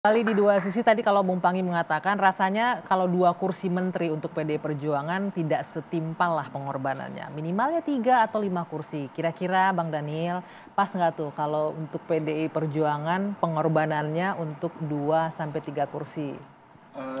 Kali di dua sisi tadi kalau Bung Pangi mengatakan rasanya kalau 2 kursi menteri untuk PDI Perjuangan tidak setimpal lah pengorbanannya. Minimalnya 3 atau 5 kursi. Kira-kira Bang Daniel pas nggak tuh kalau untuk PDI Perjuangan pengorbanannya untuk 2 sampai 3 kursi?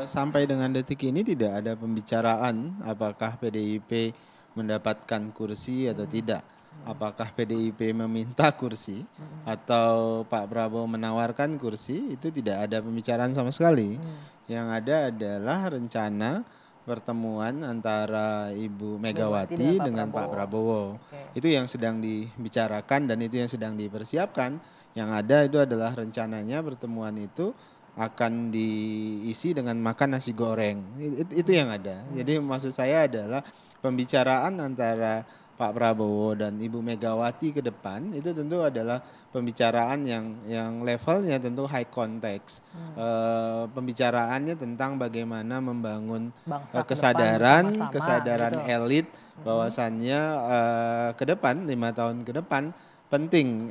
Sampai dengan detik ini tidak ada pembicaraan apakah PDIP mendapatkan kursi atau tidak. Apakah PDIP meminta kursi atau Pak Prabowo menawarkan kursi, itu tidak ada pembicaraan sama sekali. Yang ada adalah rencana pertemuan antara Ibu Megawati Megawati dengan Pak dengan Pak Prabowo. Prabowo. Oke. Itu yang sedang dibicarakan dan itu yang sedang dipersiapkan. Yang ada itu adalah rencananya pertemuan itu akan diisi dengan makan nasi goreng. Itu yang ada. Jadi maksud saya adalah pembicaraan antara Pak Prabowo dan Ibu Megawati ke depan itu tentu adalah pembicaraan yang levelnya tentu high context. Pembicaraannya tentang bagaimana membangun Bangsa ke depan bersama-sama kesadaran gitu. elit bahwasannya ke depan 5 tahun ke depan penting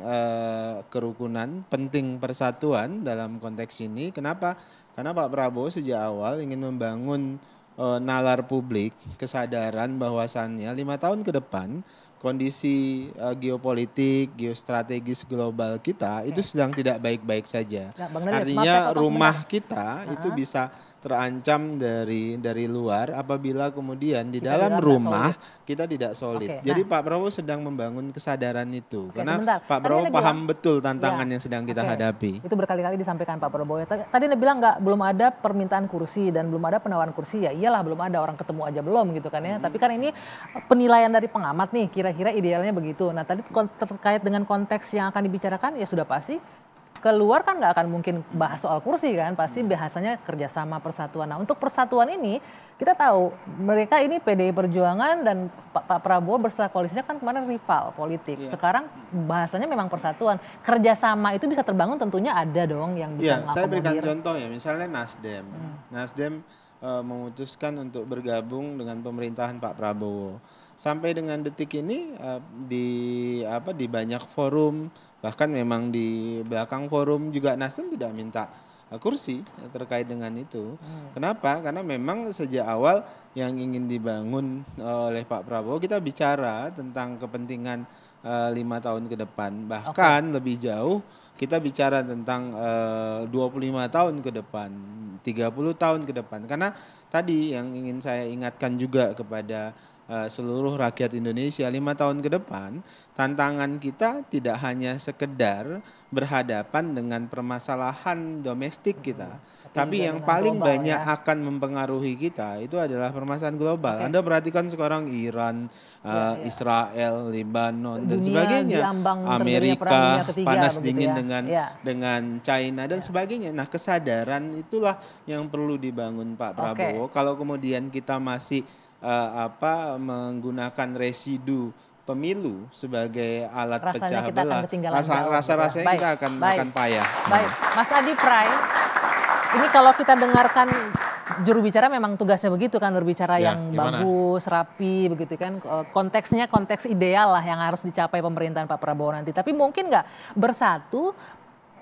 kerukunan, penting persatuan dalam konteks ini. Kenapa? Karena Pak Prabowo sejak awal ingin membangun nalar publik, kesadaran bahwasannya 5 tahun ke depan kondisi geopolitik, geostrategis global kita itu sedang tidak baik-baik saja. Nah, Bang Daniel, maaf saya Artinya potong sebentar. rumah kita itu bisa terancam dari luar apabila kemudian di Kita di dalam dalam nggak rumah solid. kita tidak solid. Oke, Jadi nah. Pak Prabowo sedang membangun kesadaran itu. Oke, Karena sebentar. Pak Tadi Prabowo Anda bilang, paham betul ya, tantangan yang sedang kita oke. hadapi. Itu berkali-kali disampaikan Pak Prabowo. Tadi Anda bilang belum ada permintaan kursi dan belum ada penawaran kursi. Ya iyalah belum ada, orang ketemu aja belum gitu kan ya. Tapi kan ini penilaian dari pengamat nih, kira-kira idealnya begitu. Nah tadi terkait dengan konteks yang akan dibicarakan ya sudah pasti keluar kan nggak akan mungkin bahas soal kursi kan, pasti bahasanya kerjasama persatuan. Nah untuk persatuan ini kita tahu mereka ini PDI Perjuangan dan Pak Prabowo bersama koalisinya kan kemarin rival politik. Sekarang bahasanya memang persatuan. Kerjasama itu bisa terbangun tentunya ada dong yang bisa Ya, saya berikan mengakomodir. contoh ya, misalnya Nasdem. Nasdem memutuskan untuk bergabung dengan pemerintahan Pak Prabowo. Sampai dengan detik ini di banyak forum, bahkan memang di belakang forum juga Nasdem tidak minta kursi terkait dengan itu. Kenapa? Karena memang sejak awal yang ingin dibangun oleh Pak Prabowo, kita bicara tentang kepentingan 5 tahun ke depan. Bahkan lebih jauh kita bicara tentang 25 tahun ke depan, 30 tahun ke depan. Karena tadi yang ingin saya ingatkan juga kepada seluruh rakyat Indonesia, 5 tahun ke depan tantangan kita tidak hanya sekedar berhadapan dengan permasalahan domestik kita, tapi yang paling global banyak ya. akan mempengaruhi kita itu adalah permasalahan global. Anda perhatikan sekarang Iran, Israel, Lebanon dan Dunia sebagainya, diambang terjadinya perang dunia Amerika ketiga panas begitu dingin ya. Ya. dengan China dan sebagainya. Nah, kesadaran itulah yang perlu dibangun Pak Oke. Prabowo. Kalau kemudian kita masih menggunakan residu pemilu sebagai alat Rasanya pecah kita akan belah, ketinggalan jauh gitu ya. rasa-rasanya Baik, kita baik, akan payah. baik. Mas Adi Pray, ini kalau kita dengarkan juru bicara memang tugasnya begitu kan, berbicara Ya, yang gimana? bagus, rapi begitu kan. Konteksnya konteks ideal lah yang harus dicapai pemerintahan Pak Prabowo nanti. Tapi mungkin nggak bersatu,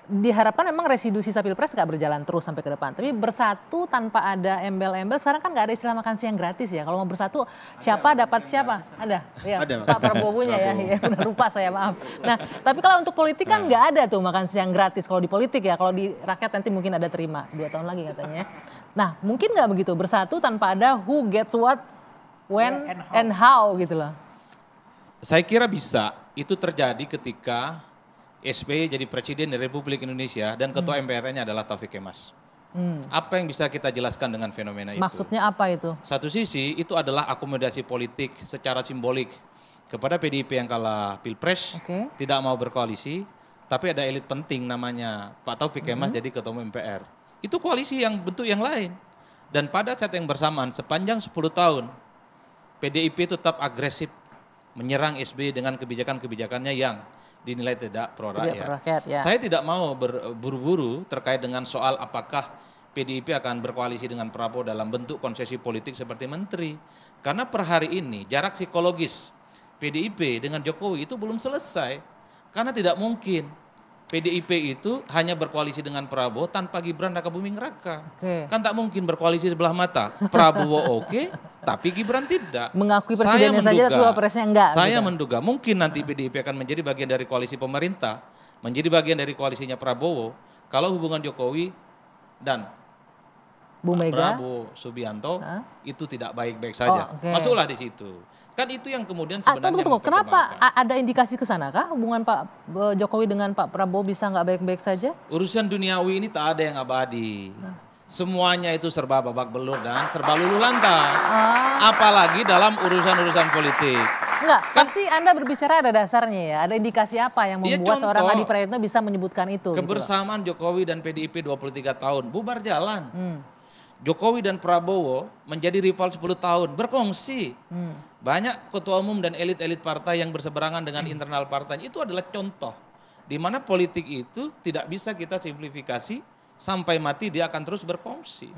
diharapkan memang residu sisa pilpres nggak berjalan terus sampai ke depan. Tapi bersatu tanpa ada embel-embel, sekarang kan nggak ada istilah makan siang gratis ya. Kalau mau bersatu, siapa dapat siapa? Ada, ya. Ada, Pak Prabowo punya ya. Ya, udah lupa saya, maaf. Nah, tapi kalau untuk politik kan nggak ada tuh makan siang gratis. Kalau di politik ya, kalau di rakyat nanti mungkin ada terima. 2 tahun lagi katanya. Nah, mungkin nggak begitu bersatu tanpa ada who gets what, when, and how gitu loh. Saya kira bisa. Itu terjadi ketika SBY jadi presiden Republik Indonesia dan ketua MPR-nya adalah Taufik Kemas. Apa yang bisa kita jelaskan dengan fenomena itu? Maksudnya apa itu? Satu sisi itu adalah akomodasi politik secara simbolik kepada PDIP yang kalah Pilpres, tidak mau berkoalisi, tapi ada elit penting namanya Pak Taufik Kemas jadi ketua umum MPR. Itu koalisi yang bentuk yang lain. Dan pada saat yang bersamaan sepanjang 10 tahun PDIP tetap agresif menyerang SBY dengan kebijakan-kebijakannya yang dinilai tidak pro rakyat. Ya. Saya tidak mau berburu-buru terkait dengan soal apakah PDIP akan berkoalisi dengan Prabowo dalam bentuk konsesi politik seperti menteri. Karena per hari ini jarak psikologis PDIP dengan Jokowi itu belum selesai. Karena tidak mungkin PDIP itu hanya berkoalisi dengan Prabowo tanpa Gibran Raka Buming Raka. Oke. Kan tak mungkin berkoalisi sebelah mata. Prabowo oke, tapi Gibran tidak. Mengakui presidennya saja tapi wapresnya enggak. Saya gitu. menduga mungkin nanti PDIP akan menjadi bagian dari koalisi pemerintah, menjadi bagian dari koalisinya Prabowo kalau hubungan Jokowi dan Bu Mega, Prabowo Subianto itu tidak baik-baik saja. oke. Masuklah di situ. Kan itu yang kemudian sebenarnya tunggu. Kenapa mempertimbangkan. ada indikasi ke sana kah hubungan Pak Jokowi dengan Pak Prabowo bisa nggak baik-baik saja? Urusan duniawi ini tak ada yang abadi. Semuanya itu serba babak belur dan serba luluh lantak. Apalagi dalam urusan-urusan politik. Enggak, pasti Anda berbicara ada dasarnya ya. Ada indikasi apa yang Ya, membuat seorang contoh, Adi Prayitno bisa menyebutkan itu? Kebersamaan Jokowi dan PDIP 23 tahun, bubar jalan. Jokowi dan Prabowo menjadi rival 10 tahun, berkongsi. Banyak ketua umum dan elit-elit partai yang berseberangan dengan internal partai. Itu adalah contoh di mana politik itu tidak bisa kita simplifikasi sampai mati dia akan terus berkongsi.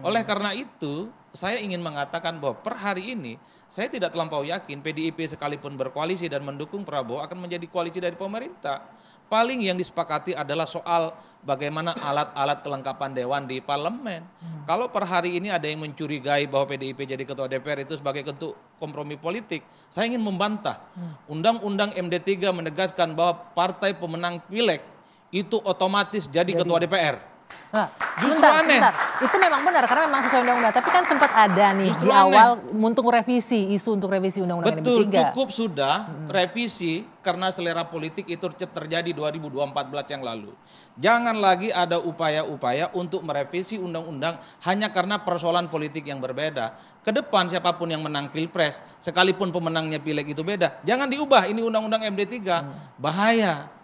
Oleh karena itu, saya ingin mengatakan bahwa per hari ini saya tidak terlampau yakin PDIP sekalipun berkoalisi dan mendukung Prabowo akan menjadi koalisi dari pemerintah. Paling yang disepakati adalah soal bagaimana alat-alat kelengkapan dewan di parlemen. Kalau per hari ini ada yang mencurigai bahwa PDIP jadi ketua DPR itu sebagai bentuk kompromi politik, saya ingin membantah. Undang-undang MD3 menegaskan bahwa partai pemenang pileg itu otomatis jadi ketua DPR. Nah, Justru sebentar. aneh. Itu memang benar karena memang sesuai undang-undang. Tapi kan sempat ada nih Justru di awal untuk revisi, isu untuk revisi undang-undang Betul, MD3. cukup sudah revisi karena selera politik itu terjadi 2014 yang lalu. Jangan lagi ada upaya-upaya untuk merevisi undang-undang hanya karena persoalan politik yang berbeda. Ke depan siapapun yang menang Pilpres, sekalipun pemenangnya Pileg itu beda, jangan diubah ini undang-undang MD3. Bahaya.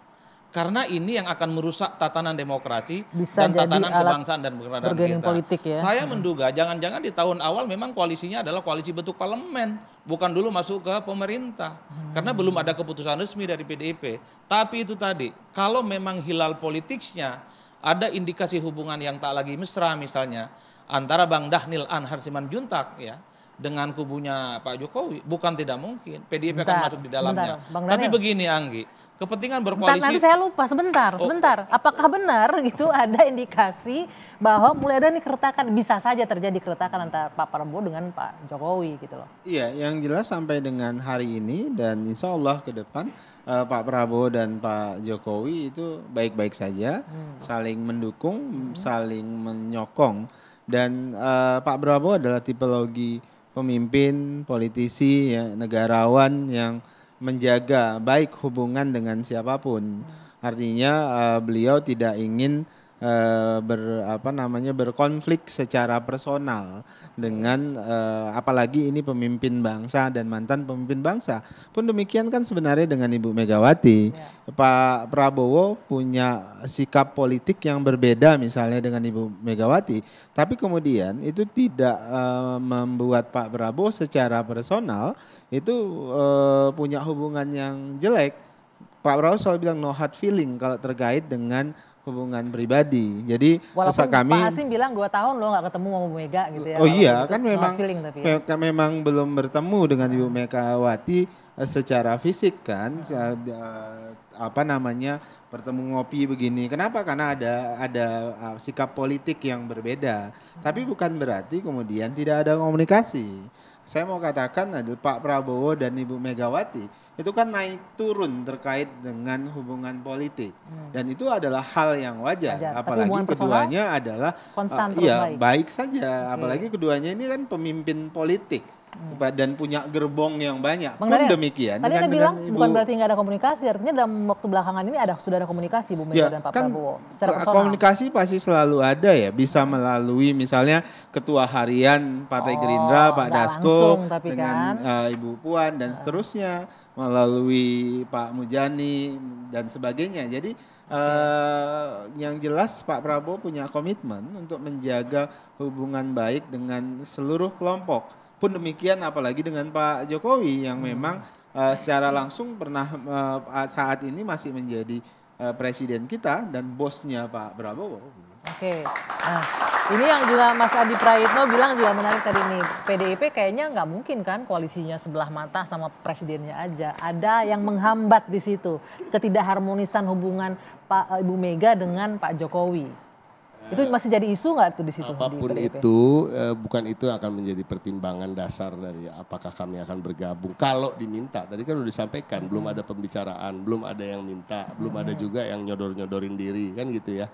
Karena ini yang akan merusak tatanan demokrasi Bisa dan jadi tatanan alat kebangsaan dan peradaban bergening kita. politik ya. Saya menduga jangan-jangan di tahun awal memang koalisinya adalah koalisi bentuk parlemen, bukan dulu masuk ke pemerintah. Karena belum ada keputusan resmi dari PDIP. Tapi itu tadi, kalau memang hilal politiknya ada indikasi hubungan yang tak lagi mesra misalnya antara Bang Dhanil Anhar Simanjuntak ya dengan kubunya Pak Jokowi, bukan tidak mungkin PDIP akan masuk di dalamnya. Tapi begini Anggi, kepentingan berkoalisi. Nanti saya lupa sebentar. Apakah benar gitu ada indikasi bahwa mulai ada nih keretakan, bisa saja terjadi keretakan antara Pak Prabowo dengan Pak Jokowi gitu loh. Iya, yang jelas sampai dengan hari ini dan insya Allah ke depan Pak Prabowo dan Pak Jokowi itu baik-baik saja, saling mendukung, saling menyokong. Dan Pak Prabowo adalah tipologi pemimpin, politisi, ya, negarawan yang menjaga baik hubungan dengan siapapun. Artinya beliau tidak ingin berkonflik secara personal dengan apalagi ini pemimpin bangsa dan mantan pemimpin bangsa. Pun demikian kan sebenarnya dengan Ibu Megawati. Pak Prabowo punya sikap politik yang berbeda misalnya dengan Ibu Megawati, tapi kemudian itu tidak membuat Pak Prabowo secara personal itu punya hubungan yang jelek. Pak Prabowo selalu bilang no hard feeling kalau terkait dengan hubungan pribadi. Jadi walaupun kami, Pak Hasim bilang 2 tahun lo gak ketemu sama Bu Mega gitu ya. Oh iya, gitu, kan memang memang belum bertemu dengan Ibu Megawati secara fisik kan. Bertemu ngopi begini. Kenapa? Karena ada sikap politik yang berbeda. Tapi bukan berarti kemudian tidak ada komunikasi. Saya mau katakan adalah Pak Prabowo dan Ibu Megawati itu kan naik turun terkait dengan hubungan politik. Dan itu adalah hal yang wajar. Apalagi keduanya adalah baik saja. Apalagi keduanya ini kan pemimpin politik dan punya gerbong yang banyak. Pun demikian. Tadi Anda bilang bukan berarti nggak ada komunikasi. Artinya dalam waktu belakangan ini sudah ada komunikasi Bu Mega dan Pak Prabowo. Komunikasi pasti selalu ada ya. Bisa melalui misalnya Ketua Harian Partai Gerindra Pak Dasko dengan Ibu Puan dan seterusnya. Melalui Pak Mujani dan sebagainya. Jadi yang jelas Pak Prabowo punya komitmen untuk menjaga hubungan baik dengan seluruh kelompok. Pun demikian apalagi dengan Pak Jokowi yang memang secara langsung pernah saat ini masih menjadi presiden kita dan bosnya Pak Prabowo. Oke. Nah, ini yang juga Mas Adi Praitno bilang juga menarik tadi nih. PDIP kayaknya nggak mungkin kan koalisinya sebelah mata sama presidennya aja. Ada yang menghambat di situ. Ketidakharmonisan hubungan Ibu Mega dengan Pak Jokowi. Itu masih jadi isu nggak tuh di situ? Apapun di PDIP? itu, bukan itu yang akan menjadi pertimbangan dasar dari apakah kami akan bergabung. Kalau diminta, tadi kan udah disampaikan, belum ada pembicaraan, belum ada yang minta, belum ada juga yang nyodor-nyodorin diri, kan gitu ya.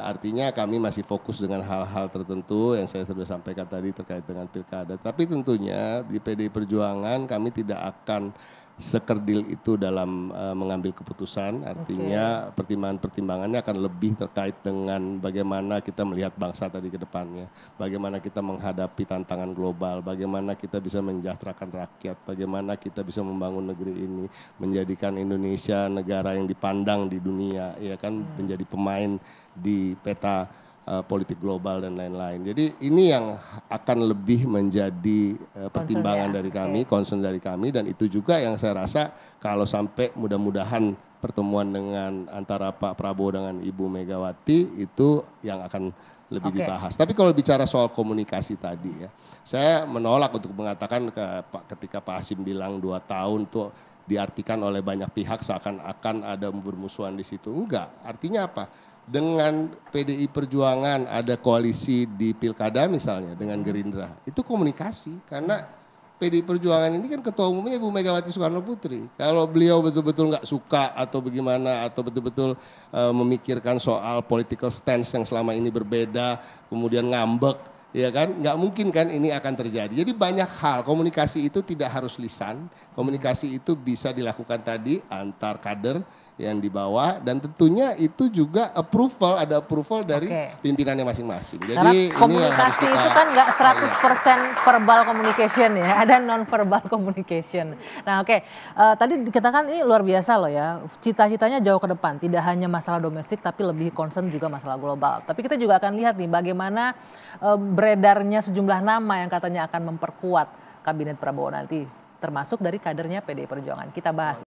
Artinya kami masih fokus dengan hal-hal tertentu yang saya sudah sampaikan tadi terkait dengan pilkada. Tapi tentunya di PDI Perjuangan kami tidak akan sekerdil itu dalam mengambil keputusan, artinya pertimbangan-pertimbangannya akan lebih terkait dengan bagaimana kita melihat bangsa tadi ke depannya, bagaimana kita menghadapi tantangan global, bagaimana kita bisa mensejahterakan rakyat, bagaimana kita bisa membangun negeri ini, menjadikan Indonesia negara yang dipandang di dunia, ya kan, menjadi pemain di peta politik global dan lain-lain. Jadi ini yang akan lebih menjadi pertimbangan dari kami, concern dari kami, dan itu juga yang saya rasa kalau sampai mudah-mudahan pertemuan dengan antara Pak Prabowo dengan Ibu Megawati itu yang akan lebih dibahas. Tapi kalau bicara soal komunikasi tadi ya, saya menolak untuk mengatakan ketika Pak Hasim bilang 2 tahun tuh diartikan oleh banyak pihak seakan-akan ada bermusuhan di situ. Enggak, artinya apa? Dengan PDI Perjuangan ada koalisi di Pilkada misalnya dengan Gerindra, itu komunikasi karena PDI Perjuangan ini kan ketua umumnya Ibu Megawati Soekarno Putri. Kalau beliau betul-betul nggak suka atau bagaimana atau betul-betul memikirkan soal political stance yang selama ini berbeda, kemudian ngambek, ya kan, nggak mungkin kan ini akan terjadi. Jadi banyak hal, komunikasi itu tidak harus lisan, komunikasi itu bisa dilakukan tadi antar kader yang di bawah, dan tentunya itu juga ada approval dari pimpinannya masing-masing. Jadi karena ini komunikasi yang harus itu kan nggak 100% verbal communication ya, ada non verbal communication. Nah tadi dikatakan ini luar biasa loh ya, cita-citanya jauh ke depan, tidak hanya masalah domestik tapi lebih concern juga masalah global. Tapi kita juga akan lihat nih bagaimana beredarnya sejumlah nama yang katanya akan memperkuat kabinet Prabowo nanti, termasuk dari kadernya PDI Perjuangan. Kita bahas